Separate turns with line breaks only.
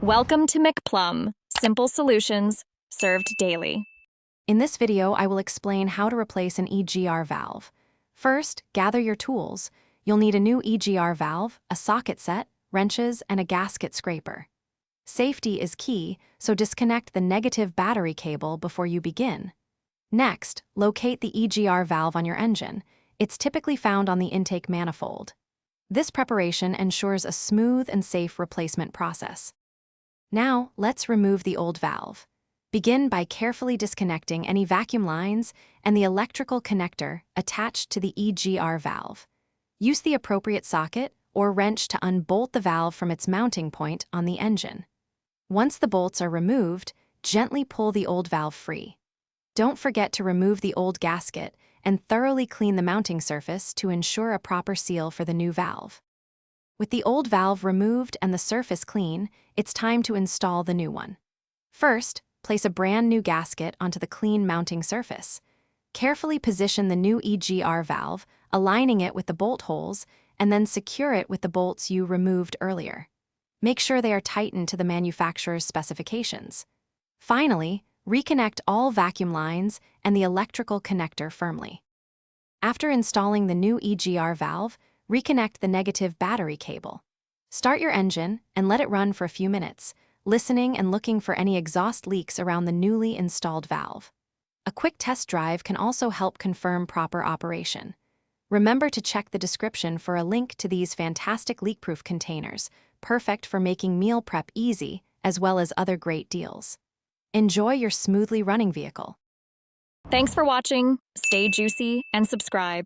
Welcome to McPlum, simple solutions served daily.
In this video, I will explain how to replace an EGR valve. First, gather your tools. You'll need a new EGR valve, a socket set, wrenches, and a gasket scraper. Safety is key, so disconnect the negative battery cable before you begin. Next, locate the EGR valve on your engine. It's typically found on the intake manifold. This preparation ensures a smooth and safe replacement process. Now, let's remove the old valve. Begin by carefully disconnecting any vacuum lines and the electrical connector attached to the EGR valve. Use the appropriate socket or wrench to unbolt the valve from its mounting point on the engine. Once the bolts are removed, gently pull the old valve free. Don't forget to remove the old gasket and thoroughly clean the mounting surface to ensure a proper seal for the new valve. With the old valve removed and the surface clean, it's time to install the new one. First, place a brand new gasket onto the clean mounting surface. Carefully position the new EGR valve, aligning it with the bolt holes, and then secure it with the bolts you removed earlier. Make sure they are tightened to the manufacturer's specifications. Finally, reconnect all vacuum lines and the electrical connector firmly. After installing the new EGR valve, reconnect the negative battery cable. Start your engine and let it run for a few minutes, listening and looking for any exhaust leaks around the newly installed valve. A quick test drive can also help confirm proper operation. Remember to check the description for a link to these fantastic leak-proof containers, perfect for making meal prep easy, as well as other great deals. Enjoy your smoothly running vehicle.
Thanks for watching. Stay juicy and subscribe.